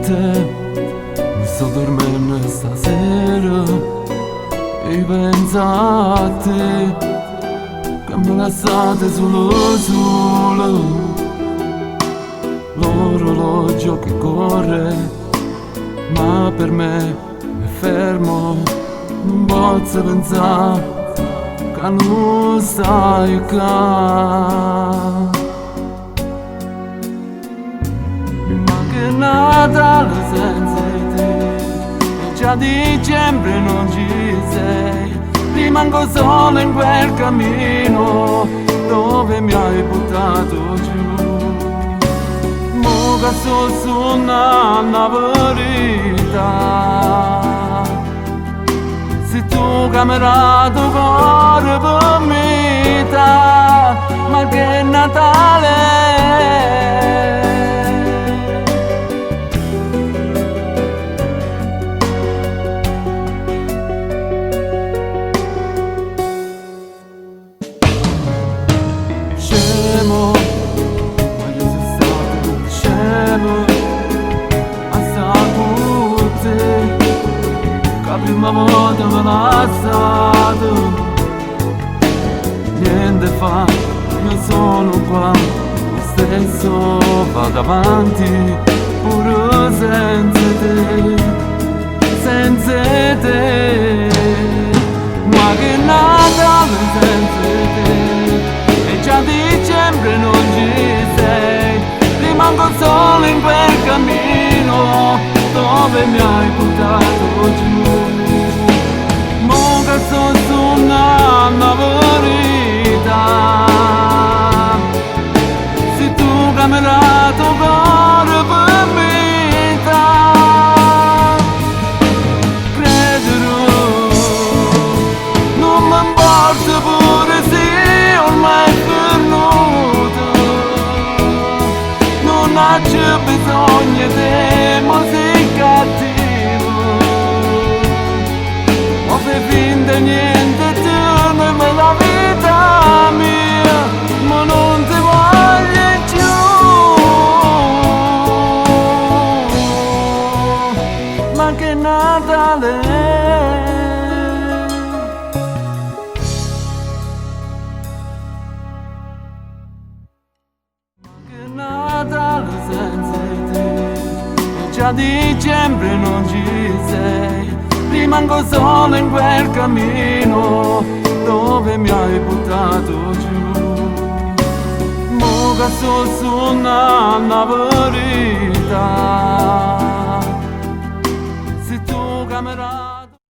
notte mi sto dormendo stasera e penso a te che me lasciate solo. L'orologio che corre, ma per me è fermo. Non posso pensare che non stai qua. Natale senza te, e già dicembre non ci sei. Rimango solo in quel cammino dove mi hai buttato giù. Mo che sto suonando la verità, se tu camerato cuore per metà, ma che Natale. Prima volta me l'ha stato, niente fa, io sono qua, lo stesso vado avanti, pure senza te, ma che Natale senza te, e già dicembre non ci sei, rimango solo in quel cammino dove mi hai buttato giù. Mo che sto suonando la verità, se tu camerato cuore per metà, crederò, non mi importa pure se ormai è venuto, non c'è bisogno di mo sei cattivo, o fai finta niente tu, ma la vita mia, ma non ti voglio più, ma che Natale è? Natale senza te, e già dicembre non ci sei, rimango solo in quel cammino dove mi hai buttato giù. Mo che sto suonando la verità,